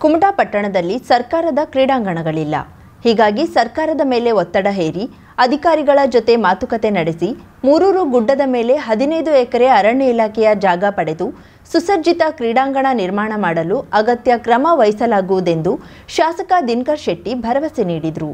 ಕುಮಟಾ ಪಟ್ಟಣದಲ್ಲಿ ಸರ್ಕಾರದ ಕ್ರೀಡಾಂಗಣಗಳಿಲ್ಲ. ಹೀಗಾಗಿ ಸರ್ಕಾರದ ಮೇಲೆ ಒತ್ತಡ ಹೇರಿ ಅಧಿಕಾರಿಗಳ ಜೊತೆ ಮಾತುಕತೆ ನಡೆಸಿ ಮೂರೂರು ಗುಡ್ಡದ ಮೇಲೆ 15 ಎಕರೆ ಅರಣ್ಯ ಇಲಾಖೆಯ ಜಾಗ ಪಡೆದು ಸುಸಜ್ಜಿತ ಕ್ರೀಡಾಂಗಣ ನಿರ್ಮಾಣ ಮಾಡಲು ಅಗತ್ಯ ಕ್ರಮ ವಹಿಸಲಾಗುವುದೆಂದು ಶಾಸಕ ದಿನಕರ್ ಶೆಟ್ಟಿ ಭರವಸೆ ನೀಡಿದರು.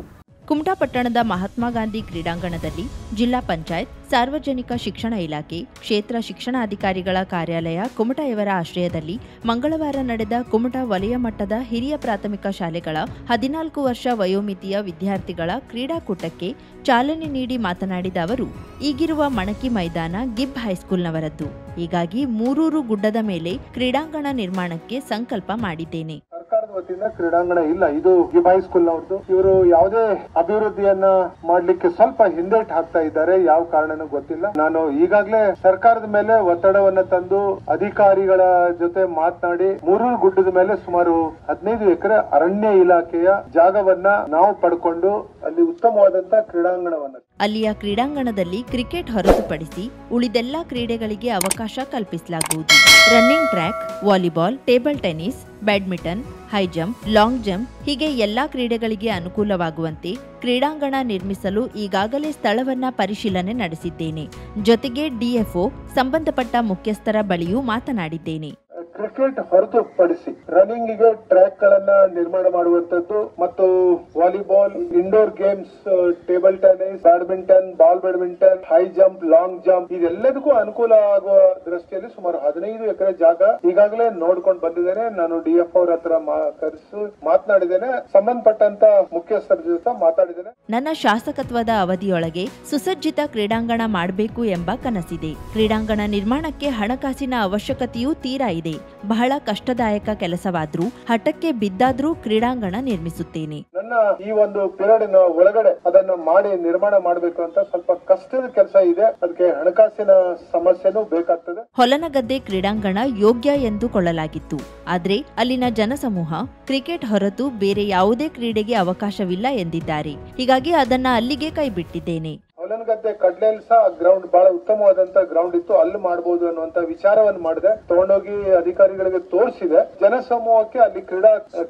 ಕುಮಟಾ ಪಟ್ಟಣದ ಮಹಾತ್ಮ ಗಾಂಧಿ ಕ್ರೀಡಾಂಗಣದಲ್ಲಿ ಜಿಲ್ಲಾ ಪಂಚಾಯತ್, ಸಾರ್ವಜನಿಕ ಶಿಕ್ಷಣ ಇಲಾಖೆ, ಕ್ಷೇತ್ರ ಶಿಕ್ಷಣಾಧಿಕಾರಿಗಳ ಕಾರ್ಯಾಲಯ ಕುಮಟಾ ಇವರ ಆಶ್ರಯದಲ್ಲಿ ಮಂಗಳವಾರ ನಡೆದ ಕುಮಟಾ ವಲಯ ಮಟ್ಟದ ಹಿರಿಯ ಪ್ರಾಥಮಿಕ ಶಾಲೆಗಳ 14 ವರ್ಷ ವಯೋಮಿತಿಯ ವಿದ್ಯಾರ್ಥಿಗಳ ಕ್ರೀಡಾಕೂಟಕ್ಕೆ ಚಾಲನೆ ನೀಡಿ ಮಾತನಾಡಿದ ಅವರು, ಈಗಿರುವ ಮಣಕಿ ಮೈದಾನ ಗಿಬ್ ಹೈಸ್ಕೂಲ್ನವರದ್ದು. ಹೀಗಾಗಿ ಮೂರೂರು ಗುಡ್ಡದ ಮೇಲೆ ಕ್ರೀಡಾಂಗಣ ನಿರ್ಮಾಣಕ್ಕೆ ಸಂಕಲ್ಪ ಮಾಡಿದ್ದೇನೆ. ಸರ್ಕಾರದ ವತಿಯಿಂದ ಕ್ರೀಡಾಂಗಣ ಇಲ್ಲ. ಇದು ಗಿಬ್ ಹೈಸ್ಕೂಲ್ ನವರದ್ದು. ಇವರು ಯಾವುದೇ ಅಭಿವೃದ್ಧಿಯನ್ನ ಮಾಡ್ಲಿಕ್ಕೆ ಸ್ವಲ್ಪ ಹಿಂದೇಟ್ ಹಾಕ್ತಾ ಇದ್ದಾರೆ. ಯಾವ ಕಾರಣನೂ ಗೊತ್ತಿಲ್ಲ. ನಾನು ಈಗಾಗಲೇ ಸರ್ಕಾರದ ಮೇಲೆ ಒತ್ತಡವನ್ನ ತಂದು ಅಧಿಕಾರಿಗಳ ಜೊತೆ ಮಾತನಾಡಿ ಮೂರೂರು ಗುಡ್ಡದ ಮೇಲೆ ಸುಮಾರು 15 ಎಕರೆ ಅರಣ್ಯ ಇಲಾಖೆಯ ಜಾಗವನ್ನ ನಾವು ಪಡ್ಕೊಂಡು ಅಲ್ಲಿ ಉತ್ತಮವಾದಂತ ಕ್ರೀಡಾಂಗಣವನ್ನ ಅಲ್ಲಿಯ ಕ್ರೀಡಾಂಗಣದಲ್ಲಿ ಕ್ರಿಕೆಟ್ ಹೊರತುಪಡಿಸಿ ಉಳಿದೆಲ್ಲ ಕ್ರೀಡೆಗಳಿಗೆ ಅವಕಾಶ ಕಲ್ಪಿಸಲಾಗುವುದು. Running track, volleyball, table tennis, badminton, high jump, long jump ಹೀಗೆ ಎಲ್ಲಾ ಕ್ರೀಡೆಗಳಿಗೆ ಅನುಕೂಲವಾಗುವಂತೆ ಕ್ರೀಡಾಂಗಣ ನಿರ್ಮಿಸಲು ಈಗಾಗಲೇ ಸ್ಥಳವನ್ನ ಪರಿಶೀಲನೆ ನಡೆಸಿದ್ದೇನೆ. ಜೊತೆಗೆ ಡಿಎಫ್ಒ ಸಂಬಂಧಪಟ್ಟ ಮುಖ್ಯಸ್ಥರ ಬಳಿಯೂ ಮಾತನಾಡಿದ್ದೇನೆ. ಕ್ರಿಕೆಟ್ ಹೊರತುಪಡಿಸಿ ರನ್ನಿಂಗ್ ಗೆ ಟ್ರ್ಯಾಕ್ ಗಳನ್ನ ನಿರ್ಮಾಣ ಮಾಡುವಂತದ್ದು ಮತ್ತು volleyball, indoor games, table tennis, badminton, ball badminton, high jump, long jump ಇದೆಲ್ಲದಕ್ಕೂ ಅನುಕೂಲ ಆಗುವ ದೃಷ್ಟಿಯಲ್ಲಿ ಸುಮಾರು 15 ಎಕರೆ ಜಾಗ ಈಗಾಗಲೇ ನೋಡ್ಕೊಂಡು ಬಂದಿದ್ದೇನೆ. ನಾನು ಡಿಎಫ್ ಅವ್ರ ಹತ್ರ ಕರೆಸಿ ಮಾತನಾಡಿದ್ದೇನೆ. ಸಂಬಂಧಪಟ್ಟಂತ ಮುಖ್ಯಸ್ಥರ ಜೊತೆ ಮಾತಾಡಿದ್ದೇನೆ. ನನ್ನ ಶಾಸಕತ್ವದ ಅವಧಿಯೊಳಗೆ ಸುಸಜ್ಜಿತ ಕ್ರೀಡಾಂಗಣ ಮಾಡಬೇಕು ಎಂಬ ಕನಸಿದೆ. ಕ್ರೀಡಾಂಗಣ ನಿರ್ಮಾಣಕ್ಕೆ ಹಣಕಾಸಿನ ಅವಶ್ಯಕತೆಯೂ ತೀರಾ ಇದೆ. ಬಹಳ ಕಷ್ಟದಾಯಕ ಕೆಲಸವಾದ್ರೂ ಹಠಕ್ಕೆ ಬಿದ್ದಾದ್ರೂ ಕ್ರೀಡಾಂಗಣ ನಿರ್ಮಿಸುತ್ತೇನೆ. ನನ್ನ ಈ ಒಂದು ಪಿರಿಯಡ್ ಒಳಗಡೆ ಅದನ್ನ ಮಾಡಿ ನಿರ್ಮಾಣ ಮಾಡಬೇಕು ಅಂತ ಸ್ವಲ್ಪ ಕಷ್ಟದ ಕೆಲಸ ಇದೆ. ಅದಕ್ಕೆ ಹಣಕಾಸಿನ ಸಮಸ್ಯೆನೂ ಬೇಕಾಗ್ತದೆ. ಹೊಲನಗದ್ದೆ ಕ್ರೀಡಾಂಗಣ ಯೋಗ್ಯ ಎಂದುಕೊಳ್ಳಲಾಗಿತ್ತು. ಆದ್ರೆ ಅಲ್ಲಿನ ಜನಸಮೂಹ ಕ್ರಿಕೆಟ್ ಹೊರತು ಬೇರೆ ಯಾವುದೇ ಕ್ರೀಡೆಗೆ ಅವಕಾಶವಿಲ್ಲ ಎಂದಿದ್ದಾರೆ. ಹೀಗಾಗಿ ಅದನ್ನ ಅಲ್ಲಿಗೆ ಕೈಬಿಟ್ಟಿದ್ದೇನೆ. ಹೊಲನಗದ್ದೆ ಕಡ್ಲೆಲ್ ಸಹ ಗ್ರೌಂಡ್ ಬಹಳ ಉತ್ತಮವಾದಂತ ಗ್ರೌಂಡ್ ಇತ್ತು, ಅಲ್ಲಿ ಮಾಡಬಹುದು ಅನ್ನುವಂತ ವಿಚಾರವನ್ನು ಮಾಡಿದೆ. ತಗೊಂಡೋಗಿ ಅಧಿಕಾರಿಗಳಿಗೆ ತೋರಿಸಿದೆ. ಜನಸಮೂಹಕ್ಕೆ ಅಲ್ಲಿ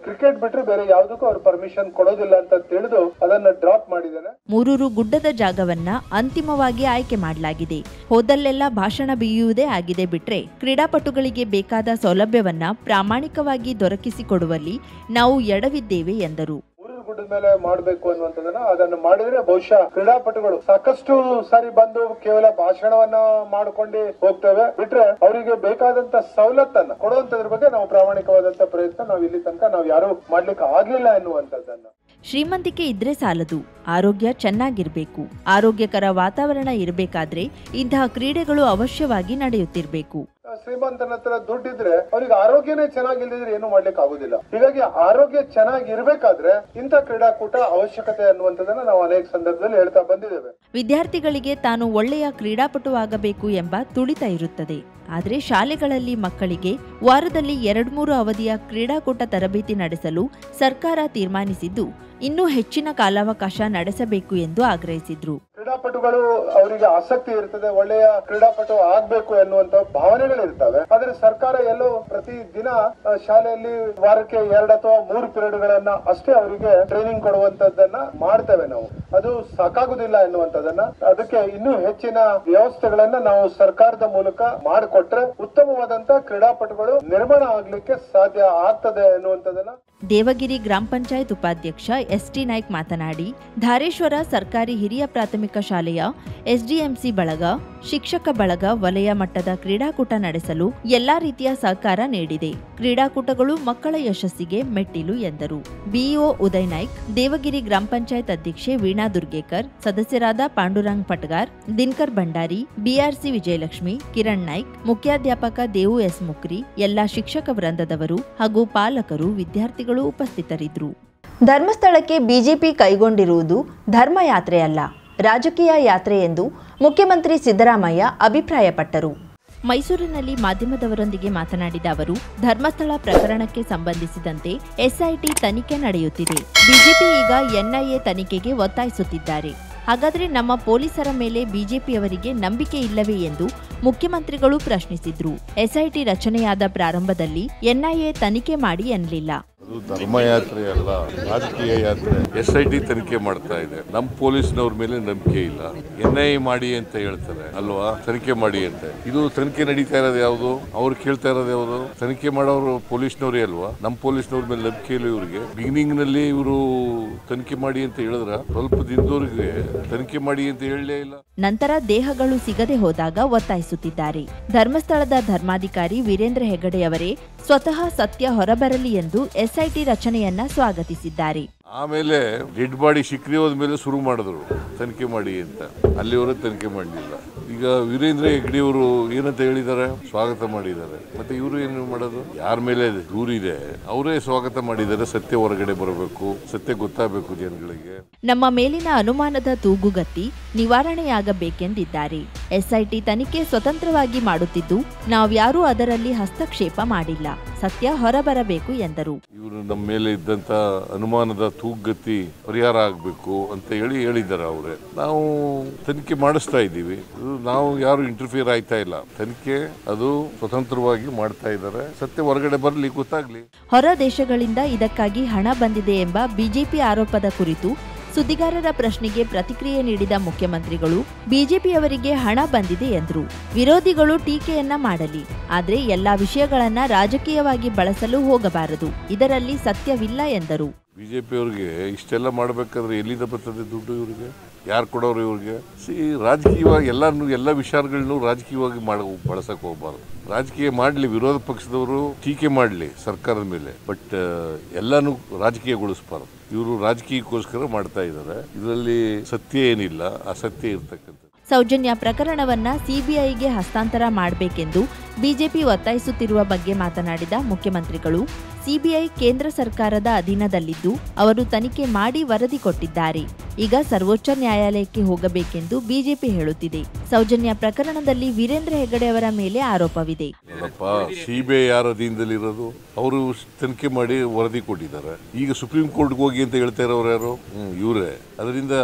ಕ್ರಿಕೆಟ್ ಬಿಟ್ಟರೆ ಬೇರೆ ಯಾವುದಕ್ಕೂ ಅವ್ರು ಪರ್ಮಿಷನ್ ಕೊಡೋದಿಲ್ಲ ಅಂತ ತಿಳಿದು ಅದನ್ನ ಡ್ರಾಪ್ ಮಾಡಿದ್ದೇನೆ. ಮೂರೂರು ಗುಡ್ಡದ ಜಾಗವನ್ನ ಅಂತಿಮವಾಗಿ ಆಯ್ಕೆ ಮಾಡಲಾಗಿದೆ. ಹೋದಲ್ಲೆಲ್ಲ ಭಾಷಣ ಬಿಯ್ಯುವುದೇ ಆಗಿದೆ ಬಿಟ್ರೆ ಕ್ರೀಡಾಪಟುಗಳಿಗೆ ಬೇಕಾದ ಸೌಲಭ್ಯವನ್ನ ಪ್ರಾಮಾಣಿಕವಾಗಿ ದೊರಕಿಸಿಕೊಡುವಲ್ಲಿ ನಾವು ಎಡವಿದ್ದೇವೆ ಎಂದರು. ಗುಡ್ಡದ ಮೇಲೆ ಮಾಡಬೇಕು ಅನ್ನುವಂಥದ್ದನ್ನ ಅದನ್ನು ಮಾಡಿದ್ರೆ ಬಹುಶಃ ಕ್ರೀಡಾಪಟುಗಳು ಸಾಕಷ್ಟು ಸಾರಿ ಬಂದು ಕೇವಲ ಭಾಷಣವನ್ನ ಮಾಡಿಕೊಂಡು ಹೋಗ್ತೇವೆ ಬಿಟ್ರೆ ಅವರಿಗೆ ಬೇಕಾದಂತ ಸವಲತ್ತನ್ನ ಕೊಡುವಂತದ್ರ ಬಗ್ಗೆ ನಾವು ಪ್ರಾಮಾಣಿಕವಾದಂತ ಪ್ರಯತ್ನ ನಾವು ಇಲ್ಲಿ ತನಕ ನಾವು ಯಾರು ಮಾಡ್ಲಿಕ್ಕೆ ಆಗ್ಲಿಲ್ಲ ಎನ್ನುವಂಥದ್ದನ್ನ. ಶ್ರೀಮಂತಿಕೆ ಇದ್ರೆ ಸಾಲದು, ಆರೋಗ್ಯ ಚೆನ್ನಾಗಿರ್ಬೇಕು. ಆರೋಗ್ಯಕರ ವಾತಾವರಣ ಇರಬೇಕಾದ್ರೆ ಇಂತಹ ಕ್ರೀಡೆಗಳು ಅವಶ್ಯವಾಗಿ ನಡೆಯುತ್ತಿರಬೇಕು. ಶ್ರೀಮಂತನ ಹತ್ರ ದುಡ್ಡಿದ್ರೆ ಅವರಿಗೆ ಆರೋಗ್ಯನೇ ಚೆನ್ನಾಗಿಲ್ಲದಿದ್ರೆ ಏನು ಮಾಡ್ಲಿಕ್ಕೆ ಆಗುದಿಲ್ಲ. ಹೀಗಾಗಿ ಆರೋಗ್ಯ ಚೆನ್ನಾಗಿರ್ಬೇಕಾದ್ರೆ ಇಂಥ ಕ್ರೀಡಾಕೂಟ ಅವಶ್ಯಕತೆ ಅನ್ನುವಂಥದ್ದನ್ನ ನಾವು ಅನೇಕ ಸಂದರ್ಭದಲ್ಲಿ ಹೇಳ್ತಾ ಬಂದಿದ್ದೇವೆ. ವಿದ್ಯಾರ್ಥಿಗಳಿಗೆ ತಾನು ಒಳ್ಳೆಯ ಕ್ರೀಡಾಪಟು ಆಗಬೇಕು ಎಂಬ ತುಡಿತ ಇರುತ್ತದೆ. ಆದರೆ ಶಾಲೆಗಳಲ್ಲಿ ಮಕ್ಕಳಿಗೆ ವಾರದಲ್ಲಿ 2-3 ಅವಧಿಯ ಕ್ರೀಡಾಕೂಟ ತರಬೇತಿ ನಡೆಸಲು ಸರ್ಕಾರ ತೀರ್ಮಾನಿಸಿದ್ದು ಇನ್ನೂ ಹೆಚ್ಚಿನ ಕಾಲಾವಕಾಶ ನಡೆಸಬೇಕು ಎಂದು ಆಗ್ರಹಿಸಿದ್ರು. ಕ್ರೀಡಾಪಟುಗಳು ಅವರಿಗೆ ಆಸಕ್ತಿ ಇರ್ತದೆ, ಒಳ್ಳೆಯ ಕ್ರೀಡಾಪಟು ಆಗ್ಬೇಕು ಎನ್ನುವಂತ ಭಾವನೆಗಳಿರ್ತವೆ. ಆದ್ರೆ ಸರ್ಕಾರ ಎಲ್ಲೋ ಪ್ರತಿ ದಿನ ಶಾಲೆಯಲ್ಲಿ ವಾರಕ್ಕೆ 2 ಅಥವಾ 3 ಪಿರಿಯಡ್ಗಳನ್ನ ಅಷ್ಟೇ ಅವರಿಗೆ ಟ್ರೈನಿಂಗ್ ಕೊಡುವಂತದ್ದನ್ನ ಮಾಡ್ತೇವೆ ನಾವು. ಅದು ಸಾಕಾಗುದಿಲ್ಲ ಎನ್ನುವಂಥದ್ದನ್ನ, ಅದಕ್ಕೆ ಇನ್ನೂ ಹೆಚ್ಚಿನ ವ್ಯವಸ್ಥೆಗಳನ್ನ ನಾವು ಸರ್ಕಾರದ ಮೂಲಕ ಮಾಡಿಕೊಟ್ರೆ ಉತ್ತಮವಾದಂತ ಕ್ರೀಡಾಪಟುಗಳು ನಿರ್ಮಾಣ ಆಗ್ಲಿಕ್ಕೆ ಸಾಧ್ಯ ಆಗ್ತದೆ ಎನ್ನುವಂಥದ್ದನ್ನ. ದೇವಗಿರಿ ಗ್ರಾಮ ಪಂಚಾಯತ್ ಉಪಾಧ್ಯಕ್ಷ ಎಸ್ಟಿ ನಾಯ್ಕ್ ಮಾತನಾಡಿ, ಧಾರೇಶ್ವರ ಸರ್ಕಾರಿ ಹಿರಿಯ ಪ್ರಾಥಮಿಕ ಶಾಲೆಯ ಎಸ್ಡಿಎಂಸಿ ಬಳಗ, ಶಿಕ್ಷಕ ಬಳಗ ವಲಯ ಮಟ್ಟದ ಕ್ರೀಡಾಕೂಟ ನಡೆಸಲು ಎಲ್ಲಾ ರೀತಿಯ ಸಹಕಾರ ನೀಡಿದೆ. ಕ್ರೀಡಾಕೂಟಗಳು ಮಕ್ಕಳ ಯಶಸ್ಸಿಗೆ ಮೆಟ್ಟಿಲು ಎಂದರು. ಬಿಇಒ ಉದಯ್ ನಾಯ್ಕ್, ದೇವಗಿರಿ ಗ್ರಾಮ ಪಂಚಾಯತ್ ಅಧ್ಯಕ್ಷೆ ವೀಣಾ ದುರ್ಗೇಕರ್, ಸದಸ್ಯರಾದ ಪಾಂಡುರಂಗ್ ಪಟ್ಗಾರ್, ದಿನಕರ್ ಭಂಡಾರಿ, ಬಿಆರ್ಸಿ ವಿಜಯಲಕ್ಷ್ಮಿ, ಕಿರಣ್ ನಾಯ್ಕ್, ಮುಖ್ಯಾಧ್ಯಾಪಕ ದೇವು ಎಸ್ ಮುಕ್ರಿ, ಎಲ್ಲಾ ಶಿಕ್ಷಕ ವೃಂದದವರು ಹಾಗೂ ಪಾಲಕರು, ವಿದ್ಯಾರ್ಥಿಗಳು ಉಪಸ್ಥಿತರಿದ್ದರು. ಧರ್ಮಸ್ಥಳಕ್ಕೆ ಬಿಜೆಪಿ ಕೈಗೊಂಡಿರುವುದು ಧರ್ಮಯಾತ್ರೆಯಲ್ಲ, ರಾಜಕೀಯ ಯಾತ್ರೆ ಎಂದು ಮುಖ್ಯಮಂತ್ರಿ ಸಿದ್ದರಾಮಯ್ಯ ಅಭಿಪ್ರಾಯಪಟ್ಟರು. ಮೈಸೂರಿನಲ್ಲಿ ಮಾಧ್ಯಮದವರೊಂದಿಗೆ ಮಾತನಾಡಿದ ಅವರು, ಧರ್ಮಸ್ಥಳ ಪ್ರಕರಣಕ್ಕೆ ಸಂಬಂಧಿಸಿದಂತೆ ಎಸ್ಐಟಿ ತನಿಖೆ ನಡೆಯುತ್ತಿದೆ. ಬಿಜೆಪಿ ಈಗ ಎನ್ಐಎ ತನಿಖೆಗೆ ಒತ್ತಾಯಿಸುತ್ತಿದ್ದಾರೆ. ಹಾಗಾದರೆ ನಮ್ಮ ಪೊಲೀಸರ ಮೇಲೆ ಬಿಜೆಪಿಯವರಿಗೆ ನಂಬಿಕೆ ಇಲ್ಲವೇ ಎಂದು ಮುಖ್ಯಮಂತ್ರಿಗಳು ಪ್ರಶ್ನಿಸಿದ್ರು. ಎಸ್ಐಟಿ ರಚನೆಯಾದ ಪ್ರಾರಂಭದಲ್ಲಿ ಎನ್ಐಎ ತನಿಖೆ ಮಾಡಿ ಎನ್ನಲಿಲ್ಲ. ಇದು ಧರ್ಮಯಾತ್ರೆ ಅಲ್ಲ, ರಾಜಕೀಯ ಯಾತ್ರೆ. SIT ತನಿಖೆ ಮಾಡ್ತಾ ಇದೆ. ನಮ್ಮ ಪೊಲೀಸ್ನವ್ರ ಮೇಲೆ ನಂಬಿಕೆ ಇಲ್ಲ. NIA ಮಾಡಿ ಅಂತ ಹೇಳ್ತಾರೆ ಅಲ್ವಾ, ತನಿಖೆ ಮಾಡಿ ಅಂತ. ಇದು ತನಿಖೆ ನಡೀತಾ ಇರೋದು ಯಾವುದು? ಅವ್ರು ಕೇಳ್ತಾ ಇರೋದು ಯಾವುದು? ತನಿಖೆ ಮಾಡೋರು ಪೊಲೀಸ್ನವರೇ ಅಲ್ವಾ? ನಮ್ಮ ಪೊಲೀಸ್ನವ್ರ ಮೇಲೆ ನಂಬಿಕೆ ಇಲ್ಲ ಇವರಿಗೆ. ಬಿಗಿನಿಂಗ್ ನಲ್ಲಿ ಇವರು ತನಿಖೆ ಮಾಡಿ ಅಂತ ಹೇಳಿದ್ರ, ಸ್ವಲ್ಪ ದಿನದವರೆಗೆ ತನಿಖೆ ಮಾಡಿ ಅಂತ ಹೇಳಲೇ ಇಲ್ಲ. ನಂತರ ದೇಹಗಳು ಸಿಗದೆ ಹೋದಾಗ ಒತ್ತಾಯಿಸುತ್ತಿದ್ದಾರೆ. ಧರ್ಮಸ್ಥಳದ ಧರ್ಮಾಧಿಕಾರಿ ವೀರೇಂದ್ರ ಹೆಗಡೆಯವರೇ ಸ್ವತಃ ಸತ್ಯ ಹೊರಬರಲಿ ಎಂದು SIT ರಚನೆಯನ್ನ ಸ್ವಾಗತಿಸಿದ್ದಾರೆ. ಆಮೇಲೆ ಡೆಡ್ ಬಾಡಿ ಸಿಕ್ಕದೆ ಹೋದ್ಮೇಲೆ ಶುರು ಮಾಡಿದ್ರು ತನಿಖೆ ಮಾಡಿ ಅಂತ. ಅಲ್ಲಿವರೆಗೆ ತನಿಖೆ ಮಾಡಲಿಲ್ಲ. ಈಗ ವೀರೇಂದ್ರ ಹೆಗ್ಡೆಯವರು ಏನಂತ ಹೇಳಿದ್ದಾರೆ? ಸ್ವಾಗತ ಮಾಡಿದ್ದಾರೆ. ಮತ್ತೆ ಇವರು ಏನು ಮಾಡೋದು? ಯಾರ ಮೇಲೆ ದೂರಿದೆ ಅವರೇ ಸ್ವಾಗತ ಮಾಡಿದ್ದಾರೆ. ಸತ್ಯ ಹೊರಗಡೆ ಬರಬೇಕು, ಸತ್ಯ ಗೊತ್ತಾಗಬೇಕು ಜನಗಳಿಗೆ. ನಮ್ಮ ಮೇಲಿನ ಅನುಮಾನದ ತೂಗುಗತ್ತಿ ನಿವಾರಣೆಯಾಗಬೇಕೆಂದಿದ್ದಾರೆ. SIT ತನಿಖೆ ಸ್ವತಂತ್ರವಾಗಿ ಮಾಡುತ್ತಿದ್ದು ನಾವ್ಯಾರೂ ಅದರಲ್ಲಿ ಹಸ್ತಕ್ಷೇಪ ಮಾಡಿಲ್ಲ. ಸತ್ಯ ಹೊರಬರಬೇಕು ಎಂದರು. ಇವರು ನಮ್ಮ ಮೇಲೆ ಇದ್ದಂತ ಅನುಮಾನದ ತೂಗುಗತ್ತಿ ಪರಿಹಾರ ಆಗಬೇಕು ಅಂತ ಹೇಳಿದ್ದಾರೆ ಅವರೇ. ನಾವು ತನಿಖೆ ಮಾಡಿಸ್ತಾ ಇದ್ದೀವಿ. ನಾವು ಯಾರು ಇಂಟರ್ಫಿಯರ್ ಆಯ್ತಾ ಇಲ್ಲ. ತನಿಖೆ ಅದು ಸ್ವತಂತ್ರವಾಗಿ ಮಾಡ್ತಾ ಇದ್ದಾರೆ. ಸತ್ಯ ಹೊರಗಡೆ ಬರಲಿ, ಗೊತ್ತಾಗ್ಲಿ. ಹೊರ ದೇಶಗಳಿಂದ ಇದಕ್ಕಾಗಿ ಹಣ ಬಂದಿದೆ ಎಂಬ ಬಿಜೆಪಿ ಆರೋಪದ ಕುರಿತು ಸುದ್ದಿಗಾರರ ಪ್ರಶ್ನೆಗೆ ಪ್ರತಿಕ್ರಿಯೆ ನೀಡಿದ ಮುಖ್ಯಮಂತ್ರಿಗಳು ಬಿಜೆಪಿಯವರಿಗೆ ಹಣ ಬಂದಿದೆ ಎಂದರು. ವಿರೋಧಿಗಳು ಟೀಕೆಯನ್ನ ಮಾಡಲಿ, ಆದ್ರೆ ಎಲ್ಲಾ ವಿಷಯಗಳನ್ನ ರಾಜಕೀಯವಾಗಿ ಬಳಸಲು ಹೋಗಬಾರದು. ಇದರಲ್ಲಿ ಸತ್ಯವಿಲ್ಲ ಎಂದರು. ಬಿಜೆಪಿಯವ್ರಿಗೆ ಇಷ್ಟೆಲ್ಲ ಮಾಡಬೇಕಾದ್ರೆ ಎಲ್ಲಿಂದ ಬರ್ತದೆ ದುಡ್ಡು? ಇವ್ರಿಗೆ ಯಾರು ಕೊಡೋರು? ಇವ್ರಿಗೆ ರಾಜಕೀಯವಾಗಿ ಎಲ್ಲ ವಿಚಾರಗಳನ್ನು ರಾಜಕೀಯವಾಗಿ ಬಳಸಕ್ ಹೋಗ್ಬಾರ್ದು. ರಾಜಕೀಯ ಮಾಡಲಿ, ವಿರೋಧ ಪಕ್ಷದವರು ಟೀಕೆ ಮಾಡಲಿ ಸರ್ಕಾರದ ಮೇಲೆ, ಬಟ್ ಎಲ್ಲಾನು ರಾಜಕೀಯಗೊಳಿಸಬಾರ್ದು. ಇವರು ರಾಜಕೀಯಕ್ಕೋಸ್ಕರ ಮಾಡ್ತಾ ಇದ್ದಾರೆ. ಇದರಲ್ಲಿ ಸತ್ಯ ಏನಿಲ್ಲ, ಅಸತ್ಯ ಇರ್ತಕ್ಕಂಥ. ಸೌಜನ್ಯ ಪ್ರಕರಣವನ್ನ CBIಗೆ ಹಸ್ತಾಂತರ ಮಾಡಬೇಕೆಂದು ಬಿಜೆಪಿ ಒತ್ತಾಯಿಸುತ್ತಿರುವ ಬಗ್ಗೆ ಮಾತನಾಡಿದ ಮುಖ್ಯಮಂತ್ರಿಗಳು, CBI ಕೇಂದ್ರ ಸರ್ಕಾರದ ಅಧೀನದಲ್ಲಿದ್ದು ಅವರು ತನಿಖೆ ಮಾಡಿ ವರದಿ ಕೊಟ್ಟಿದ್ದಾರೆ. ಈಗ ಸರ್ವೋಚ್ಚ ನ್ಯಾಯಾಲಯಕ್ಕೆ ಹೋಗಬೇಕೆಂದು ಬಿಜೆಪಿ ಹೇಳುತ್ತಿದೆ. ಸೌಜನ್ಯ ಪ್ರಕರಣದಲ್ಲಿ ವೀರೇಂದ್ರ ಹೆಗಡೆ ಅವರ ಮೇಲೆ ಆರೋಪವಿದೆ. CBI ಯಾರ ಅಧೀನದಲ್ಲಿರೋದು? ಅವರು ತನಿಖೆ ಮಾಡಿ ವರದಿ ಕೊಟ್ಟಿದ್ದಾರೆ. ಈಗ ಸುಪ್ರೀಂ ಕೋರ್ಟ್ಗೆ ಹೋಗಿ ಅಂತ ಹೇಳ್ತಾ ಇರೋರು ಯಾರು? ಇವರೇ. ಅದರಿಂದ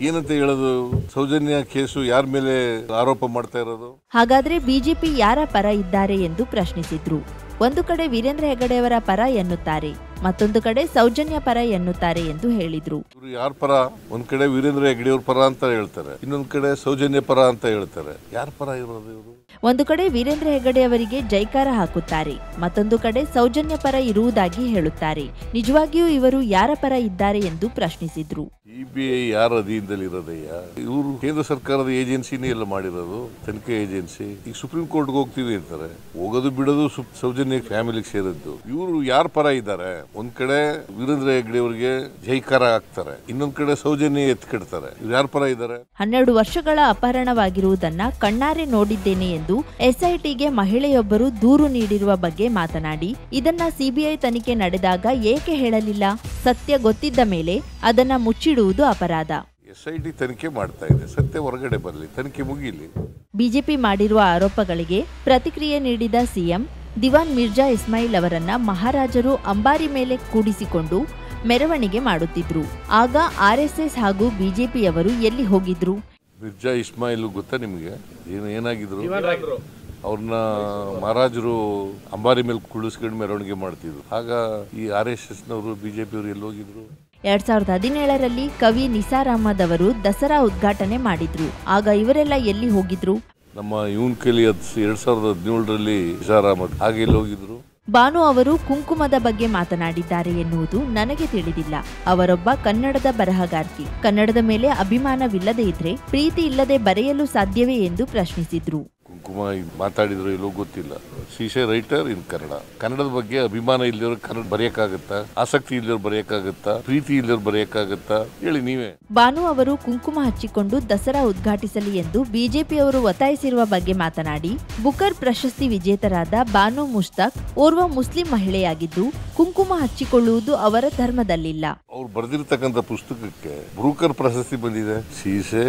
ಏನಂತ ಹೇಳೋದು? ಸೌಜನ್ಯ ಕೇಸು ಯಾರ ಮೇಲೆ ಆರೋಪ ಮಾಡ್ತಾ ಇರೋದು? ಹಾಗಾದ್ರೆ ಬಿಜೆಪಿ ಯಾರ ಪರ ಇದ್ದಾರೆ ಎಂದು ಪ್ರಶ್ನಿಸಿದ್ರು. ಒಂದು ಕಡೆ ವೀರೇಂದ್ರ ಹೆಗಡೆಯವರ ಪರ ಎನ್ನುತ್ತಾರೆ, ಮತ್ತೊಂದು ಕಡೆ ಸೌಜನ್ಯ ಪರ ಎನ್ನುತ್ತಾರೆ ಎಂದು ಹೇಳಿದ್ರು. ಯಾರ ಪರ? ಒಂದ್ ಕಡೆ ವೀರೇಂದ್ರ ಹೆಗಡೆಯವ್ರ ಪರ ಅಂತ ಹೇಳ್ತಾರೆ, ಇನ್ನೊಂದ್ ಕಡೆ ಸೌಜನ್ಯ ಪರ ಅಂತ ಹೇಳ್ತಾರೆ. ಯಾರ ಪರ ಇರೋದು ಇವರು? ಒಂದು ಕಡೆ ವೀರೇಂದ್ರ ಹೆಗಡೆಯವರಿಗೆ ಜೈಕಾರ ಹಾಕುತ್ತಾರೆ, ಮತ್ತೊಂದು ಕಡೆ ಸೌಜನ್ಯ ಪರ ಇರುವುದಾಗಿ ಹೇಳುತ್ತಾರೆ. ನಿಜವಾಗಿಯೂ ಇವರು ಯಾರ ಪರ ಇದ್ದಾರೆ ಎಂದು ಪ್ರಶ್ನಿಸಿದ್ರು. CBI ಯಾರ ಅಧೀನದಲ್ಲಿ ಇರೋದಯ್ಯ? ಇವರು ಕೇಂದ್ರ ಸರ್ಕಾರದ ಏಜೆನ್ಸಿನೇ ಎಲ್ಲ ಮಾಡಿರೋದು, ತನಿಖೆ ಏಜೆನ್ಸಿ. ಈಗ ಸುಪ್ರೀಂ ಕೋರ್ಟ್ಗೆ ಹೋಗ್ತೀವಿ ಅಂತಾರೆ. ಹೋಗೋದು ಬಿಡೋದು ಸೌಜನ್ಯ ಫ್ಯಾಮಿಲಿಗೆ ಸೇರಿದ್ದು. ಇವರು ಯಾರ ಪರ ಇದ್ದಾರೆ? ಒಂದ್ ಕಡೆ ವೀರೇಂದ್ರ ಹೆಗ್ಡೆ ಅವರಿಗೆ ಜೈಕಾರ ಹಾಕ್ತಾರೆ, ಇನ್ನೊಂದ್ ಕಡೆ ಸೌಜನ್ಯ ಎತ್ಕಿಡ್ತಾರೆ. ಇವ್ರು ಯಾರ ಪರ ಇದ್ದಾರೆ? 12 ವರ್ಷಗಳ ಅಪಹರಣವಾಗಿರುವುದನ್ನ ಕಣ್ಣಾರೆ ನೋಡಿದ್ದೇನೆ ಎಂದು SITಗೆ ಮಹಿಳೆಯೊಬ್ಬರು ದೂರು ನೀಡಿರುವ ಬಗ್ಗೆ ಮಾತನಾಡಿ, ಇದನ್ನ CBI ತನಿಖೆ ನಡೆದಾಗ ಏಕೆ ಹೇಳಲಿಲ್ಲ? ಸತ್ಯ ಗೊತ್ತಿದ್ದ ಮೇಲೆ ಅದನ್ನ ಮುಚ್ಚಿಡುವುದು ಅಪರಾಧ. SIT ತನಿಖೆ ಮಾಡ್ತಾ ಇದೆ, ಸತ್ಯ ಹೊರಗಡೆ ಬರಲಿ, ತನಿಖೆ ಮುಗಿಲಿ. ಬಿಜೆಪಿ ಮಾಡಿರುವ ಆರೋಪಗಳಿಗೆ ಪ್ರತಿಕ್ರಿಯೆ ನೀಡಿದ ಸಿಎಂ, ದಿವಾನ್ ಮಿರ್ಜಾ ಇಸ್ಮಾಯಿಲ್ ಅವರನ್ನ ಮಹಾರಾಜರು ಅಂಬಾರಿ ಮೇಲೆ ಕೂಡಿಸಿಕೊಂಡು ಮೆರವಣಿಗೆ ಮಾಡುತ್ತಿದ್ರು. ಆಗ RSS ಹಾಗೂ ಬಿಜೆಪಿಯವರು ಎಲ್ಲಿ ಹೋಗಿದ್ರು? ಮಿರ್ಜಾ ಇಸ್ಮಾಯಿಲ್ ಗೊತ್ತಾ ನಿಮಗೆ? ಏನಾಗಿದ್ರು? ಅವ್ರನ್ನ ಮಹಾರಾಜರು ಅಂಬಾರಿ ಮೇಲೆ ಕುಳಿಸ್ಕೊಂಡು ಮೆರವಣಿಗೆ ಮಾಡ್ತಿದ್ರು. ಆಗ ಈ RSSನವರು ಬಿಜೆಪಿಯವರು ಎಲ್ಲಿ ಹೋಗಿದ್ರು? 2017ರಲ್ಲಿ ಕವಿ ನಿಸಾರ್ ಅಹಮದ್ ಅವರು ದಸರಾ ಉದ್ಘಾಟನೆ ಮಾಡಿದ್ರು. ಆಗ ಇವರೆಲ್ಲ ಎಲ್ಲಿ ಹೋಗಿದ್ರು? ನಮ್ಮ ಇವನ್ ಕೈಲಿ 2017ರಲ್ಲಿ ನಿಸಾರ್ ಅಹಮದ್ ಹಾಗೆ ಎಲ್ಲಿ ಹೋಗಿದ್ರು? ಬಾನು ಅವರು ಕುಂಕುಮದ ಬಗ್ಗೆ ಮಾತನಾಡಿದ್ದಾರೆ ಎನ್ನುವುದು ನನಗೆ ತಿಳಿದಿಲ್ಲ. ಅವರೊಬ್ಬ ಕನ್ನಡದ ಬರಹಗಾರ್ತಿ. ಕನ್ನಡದ ಮೇಲೆ ಅಭಿಮಾನವಿಲ್ಲದೆ ಇದ್ರೆ ಪ್ರೀತಿ ಇಲ್ಲದೆ ಬರೆಯಲು ಸಾಧ್ಯವೇ ಎಂದು ಪ್ರಶ್ನಿಸಿದ್ರು. ಕುಂಕುಮ ಮಾತಾಡಿದ್ರು ಎಲ್ಲೋ ಗೊತ್ತಿಲ್ಲ. ಶೀಶೆ ರೈಟರ್ ಇನ್ ಕನ್ನಡ. ಕನ್ನಡದ ಬಗ್ಗೆ ಅಭಿಮಾನ ಇಲ್ಲದವ್ರು ಕನ್ನಡ ಬರೆಯಕ್ಕಾಗತ್ತಾ? ಆಸಕ್ತಿ ಇಲ್ಲದವ್ರು ಬರೆಯಕ್ಕಾಗತ್ತಾ? ಪ್ರೀತಿ ಇಲ್ಲದವ್ರು ಬರೆಯಕ್ಕಾಗತ್ತಾ? ಹೇಳಿ ನೀವೇ. ಬಾನು ಅವರು ಕುಂಕುಮ ಹಚ್ಚಿಕೊಂಡು ದಸರಾ ಉದ್ಘಾಟಿಸಲಿ ಎಂದು ಬಿಜೆಪಿಯವರು ಒತ್ತಾಯಿಸಿರುವ ಬಗ್ಗೆ ಮಾತನಾಡಿ, ಬುಕರ್ ಪ್ರಶಸ್ತಿ ವಿಜೇತರಾದ ಬಾನು ಮುಷ್ತಾಕ್ ಓರ್ವ ಮುಸ್ಲಿಂ ಮಹಿಳೆಯಾಗಿದ್ದು ಕುಂಕುಮ ಹಚ್ಚಿಕೊಳ್ಳುವುದು ಅವರ ಧರ್ಮದಲ್ಲಿಲ್ಲ. ಅವ್ರು ಬರೆದಿರ್ತಕ್ಕಂಥ ಪುಸ್ತಕಕ್ಕೆ ಬುಕರ್ ಪ್ರಶಸ್ತಿ ಬಂದಿದೆ. ಶೀಶೆ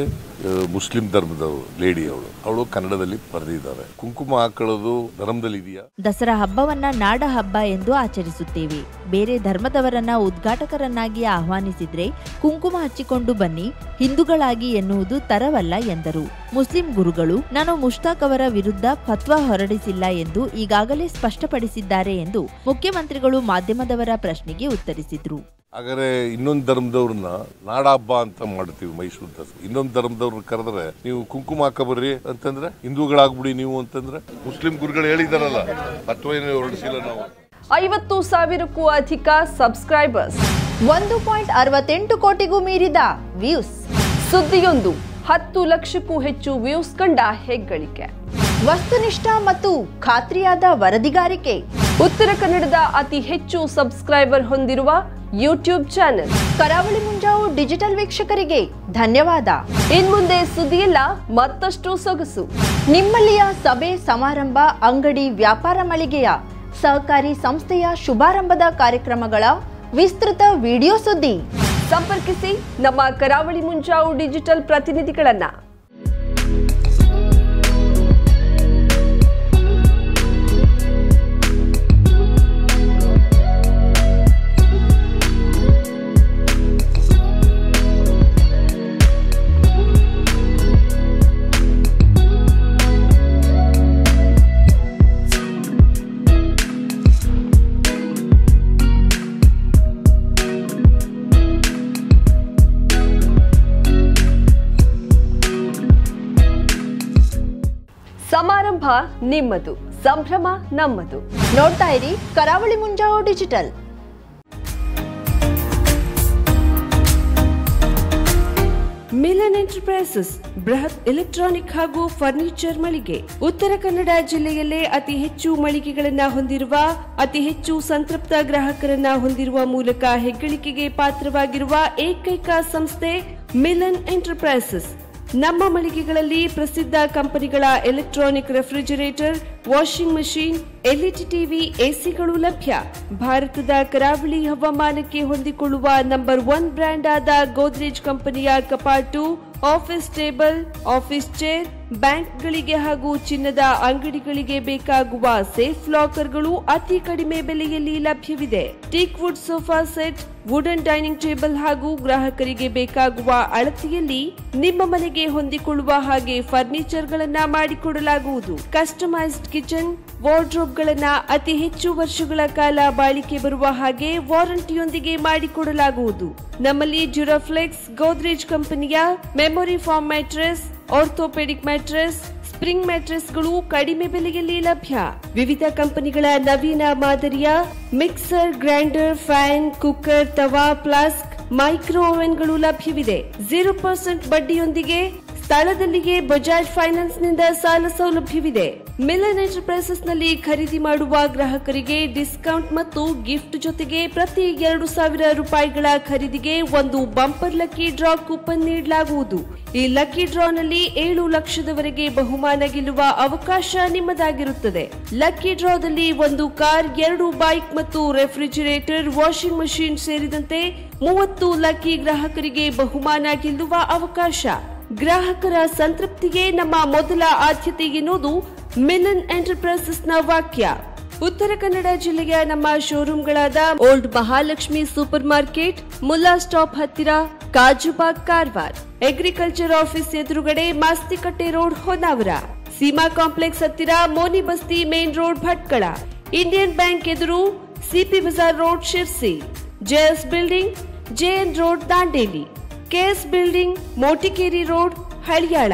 ಮುಸ್ಲಿಂ ಧರ್ಮದವರು ಲೇಡಿ, ಅವಳು ಕನ್ನಡದಲ್ಲಿ ಬರೆದಿದ್ದಾರೆ. ಕುಂಕುಮ ಹಾಕೊಳ್ಳೋದು ಧರ್ಮದಲ್ಲಿ ಇದೆಯಾ? ದಸರಾ ಹಬ್ಬವನ್ನ ನಾಡ ಹಬ್ಬ ಎಂದು ಆಚರಿಸುತ್ತೇವೆ. ಬೇರೆ ಧರ್ಮದವರನ್ನ ಉದ್ಘಾಟಕರನ್ನಾಗಿ ಆಹ್ವಾನಿಸಿದ್ರೆ ಕುಂಕುಮ ಹಚ್ಚಿಕೊಂಡು ಬನ್ನಿ, ಹಿಂದೂಗಳಾಗಿ ಎನ್ನುವುದು ತರವಲ್ಲ ಎಂದರು. ಮುಸ್ಲಿಂ ಗುರುಗಳು ನಾನು ಮುಷ್ತಾಕ್ ಅವರ ವಿರುದ್ಧ ಫತ್ವಾ ಹೊರಡಿಸಿಲ್ಲ ಎಂದು ಈಗಾಗಲೇ ಸ್ಪಷ್ಟಪಡಿಸಿದ್ದಾರೆ ಎಂದು ಮುಖ್ಯಮಂತ್ರಿಗಳು ಮಾಧ್ಯಮದವರ ಪ್ರಶ್ನೆಗೆ ಉತ್ತರಿಸಿದ್ರು. ಹಾಗಾದ್ರೆ ಇನ್ನೊಂದು ಧರ್ಮದವ್ರನ್ನ ನಾಡ ಹಬ್ಬ ಅಂತ ಮಾಡ್ತೀವಿ ಮೈಸೂರು ದಸರಾ. ಇನ್ನೊಂದು ಧರ್ಮದವ್ರನ್ನ ಕರೆದ್ರೆ ನೀವು ಕುಂಕುಮ ಹಾಕಬರ್ರಿ ಅಂತಂದ್ರೆ ಹಿಂದೂಗಳಾಗ್ಬಿಡಿ ನೀವು ಅಂತಂದ್ರೆ ಮುಸ್ಲಿಂ ಗುರುಗಳು ಹೇಳಿದಾರಲ್ಲ, ಫತ್ವಾ ಏನು ಹೊರಡಿಸಿಲ್ಲ ನಾವು. 50,000ಕ್ಕೂ ಅಧಿಕ ಸಬ್ಸ್ಕ್ರೈಬರ್ಸ್, 1.68 ಕೋಟಿಗೂ ಮೀರಿದ ವ್ಯೂಸ್, ಸುದ್ದಿಯೊಂದು 10 ಲಕ್ಷಕ್ಕೂ ಹೆಚ್ಚು ವ್ಯೂಸ್ ಕಂಡ ಹೆಗ್ಗಳಿಕೆ, ವಸ್ತುನಿಷ್ಠ ಮತ್ತು ಖಾತ್ರಿಯಾದ ವರದಿಗಾರಿಕೆ, ಉತ್ತರ ಕನ್ನಡದ ಅತಿ ಹೆಚ್ಚು ಸಬ್ಸ್ಕ್ರೈಬರ್ ಹೊಂದಿರುವ ಯೂಟ್ಯೂಬ್ ಚಾನೆಲ್. ಕರಾವಳಿ ಮುಂಜಾವು ಡಿಜಿಟಲ್ ವೀಕ್ಷಕರಿಗೆ ಧನ್ಯವಾದ. ಇನ್ಮುಂದೆ ಸುದ್ದಿಯಲ್ಲ ಮತ್ತಷ್ಟು ಸೊಗಸು. ನಿಮ್ಮಲ್ಲಿಯ ಸಭೆ ಸಮಾರಂಭ, ಅಂಗಡಿ ವ್ಯಾಪಾರ ಮಳಿಗೆಯ ಸಹಕಾರಿ ಸಂಸ್ಥೆಯ ಶುಭಾರಂಭದ ಕಾರ್ಯಕ್ರಮಗಳ ವಿಸ್ತೃತ ವಿಡಿಯೋ ಸುದ್ದಿ. ಸಂಪರ್ಕಿಸಿ ನಮ್ಮ ಕರಾವಳಿ ಮುಂಜಾವು ಡಿಜಿಟಲ್ ಪ್ರತಿನಿಧಿಗಳನ್ನ. ಸಮಾರಂಭ ನಿಮ್ಮದು, ಸಂಭ್ರಮ ನಮ್ಮದು. ನೋಡ್ತಾ ಇರಿ ಕರಾವಳಿ ಮುಂಜಾವು ಡಿಜಿಟಲ್. ಮಿಲನ್ ಎಂಟರ್ಪ್ರೈಸಸ್ ಬೃಹತ್ ಎಲೆಕ್ಟ್ರಾನಿಕ್ ಹಾಗೂ ಫರ್ನಿಚರ್ ಮಳಿಗೆ. ಉತ್ತರ ಕನ್ನಡ ಜಿಲ್ಲೆಯಲ್ಲೇ ಅತಿ ಹೆಚ್ಚು ಮಳಿಗೆಗಳನ್ನ ಹೊಂದಿರುವ, ಅತಿ ಹೆಚ್ಚು ಸಂತೃಪ್ತ ಗ್ರಾಹಕರನ್ನ ಹೊಂದಿರುವ ಮೂಲಕ ಹೆಗ್ಗಳಿಕೆಗೆ ಪಾತ್ರವಾಗಿರುವ ಏಕೈಕ ಸಂಸ್ಥೆ ಮಿಲನ್ ಎಂಟರ್ಪ್ರೈಸಸ್. ನಮ್ಮ ಮಳಿಗೆಗಳಲ್ಲಿ ಪ್ರಸಿದ್ಧ ಕಂಪನಿಗಳ electronic refrigerator, washing machine, LED TV, ಎಸಿಗಳು ಲಭ್ಯ. ಭಾರತದ ಕರಾವಳಿ ಹವಾಮಾನಕ್ಕೆ ಹೊಂದಿಕೊಳ್ಳುವ ನಂಬರ್ 1 ಬ್ರ್ಯಾಂಡ್ ಆದ ಗೋದ್ರೇಜ್ ಕಂಪನಿಯ ಕಪಾಟು, ಆಫೀಸ್ ಟೇಬಲ್, ಆಫೀಸ್ ಚೇರ್, ಬ್ಯಾಂಕ್ಗಳಿಗೆ ಹಾಗೂ ಚಿನ್ನದ ಅಂಗಡಿಗಳಿಗೆ ಬೇಕಾಗುವ ಸೇಫ್ ಲಾಕರ್ಗಳು ಅತಿ ಕಡಿಮೆ ಬೆಲೆಯಲ್ಲಿ ಲಭ್ಯವಿದೆ. Teak wood sofa set, wooden dining table ಹಾಗೂ ಗ್ರಾಹಕರಿಗೆ ಬೇಕಾಗುವ ಅಳತೆಯಲ್ಲಿ ನಿಮ್ಮ ಮನೆಗೆ ಹೊಂದಿಕೊಳ್ಳುವ ಹಾಗೆ ಫರ್ನಿಚರ್ ಗಳನ್ನ ಮಾಡಿಕೊಡಲಾಗುವುದು. ಕಸ್ಟಮೈಸ್ಡ್ ಕಿಚನ್, ವಾರ್ಡ್ರೋಬ್ ಗಳನ್ನ ಅತಿ ಹೆಚ್ಚು ವರ್ಷಗಳ ಕಾಲ ಬಾಳಿಕೆ ಬರುವ ಹಾಗೆ ವಾರಂಟಿಯೊಂದಿಗೆ ಮಾಡಿಕೊಡಲಾಗುವುದು. ನಮ್ಮಲ್ಲಿ ಡ್ಯೂರಾಫ್ಲೆಕ್ಸ್, ಗೋದ್ರೇಜ್ ಕಂಪನಿಯ memory foam mattress, orthopaedic mattress, spring ಮ್ಯಾಟ್ರೆಸ್ಗಳು ಕಡಿಮೆ ಬೆಲೆಯಲ್ಲಿ ಲಭ್ಯ. ವಿವಿಧ ಕಂಪನಿಗಳ ನವೀನ ಮಾದರಿಯ ಮಿಕ್ಸರ್, ಗ್ರೈಂಡರ್, ಫ್ಯಾನ್, ಕುಕ್ಕರ್, ತವಾ, ಫ್ಲಾಸ್ಕ್, ಮೈಕ್ರೋ ಓವೆನ್ಗಳು ಲಭ್ಯವಿದೆ. 0% ಬಡ್ಡಿಯೊಂದಿಗೆ ಸ್ಥಳದಲ್ಲಿಯೇ ಬಜಾಜ್ ಫೈನಾನ್ಸ್ ನಿಂದ ಸಾಲ ಸೌಲಭ್ಯವಿದೆ. ಮಿಲನ್ ಎಂಟರ್ಪ್ರೈಸಸ್ ನಲ್ಲಿ ಖರೀದಿ ಮಾಡುವ ಗ್ರಾಹಕರಿಗೆ ಡಿಸ್ಕೌಂಟ್ ಮತ್ತು ಗಿಫ್ಟ್ ಜೊತೆಗೆ ಪ್ರತಿ 2,000 ರೂಪಾಯಿಗಳ ಖರೀದಿಗೆ ಒಂದು ಬಂಪರ್ ಲಕ್ಕಿ ಡ್ರಾ ಕೂಪನ್ ನೀಡಲಾಗುವುದು. ಈ ಲಕ್ಕಿ ಡ್ರಾನಲ್ಲಿ 7 ಲಕ್ಷದವರೆಗೆ ಬಹುಮಾನ ಗೆಲ್ಲುವ ಅವಕಾಶ ನಿಮ್ಮದಾಗಿರುತ್ತದೆ. ಲಕ್ಕಿ ಡ್ರಾದಲ್ಲಿ 1 ಕಾರ್, 2 ಬೈಕ್ ಮತ್ತು ರೆಫ್ರಿಜರೇಟರ್, ವಾಷಿಂಗ್ ಮಷೀನ್ ಸೇರಿದಂತೆ 30 ಲಕ್ಕಿ ಗ್ರಾಹಕರಿಗೆ ಬಹುಮಾನ ಗೆಲ್ಲುವ ಅವಕಾಶ. ಗ್ರಾಹಕರ ಸಂತೃಪ್ತಿಗೆ ನಮ್ಮ ಮೊದಲ ಆದ್ಯತೆ ಎನ್ನುವುದು ಮಿಲನ್ ಎಂಟರ್ಪ್ರೈಸಸ್ ನ ವಾಕ್ಯ. ಉತ್ತರ ಕನ್ನಡ ಜಿಲ್ಲೆಯ ನಮ್ಮ ಶೋರೂಮ್ಗಳಾದ old Mahalakshmi super market, Mulla stop ಹತ್ತಿರ, ಕಾಜುಬಾಗ್, ಕಾರವಾರ, ಅಗ್ರಿಕಲ್ಚರ್ ಆಫೀಸ್ ಎದುರುಗಡೆ, ಮಾಸ್ತಿಕಟ್ಟೆ ರೋಡ್, ಹೊನ್ನಾವರ, ಸೀಮಾ ಕಾಂಪ್ಲೆಕ್ಸ್ ಹತ್ತಿರ, Moni Basti main road, Bhatkal, Indian Bank ಎದುರು, CP Bazar road, Sirsi, JS building, JN road, Dandeli, KS building, Motikeri road, Haliyal.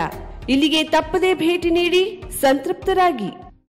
ಇಲ್ಲಿಗೆ ತಪ್ಪದೇ ಭೇಟಿ ನೀಡಿ ಸಂತೃಪ್ತರಾಗಿ.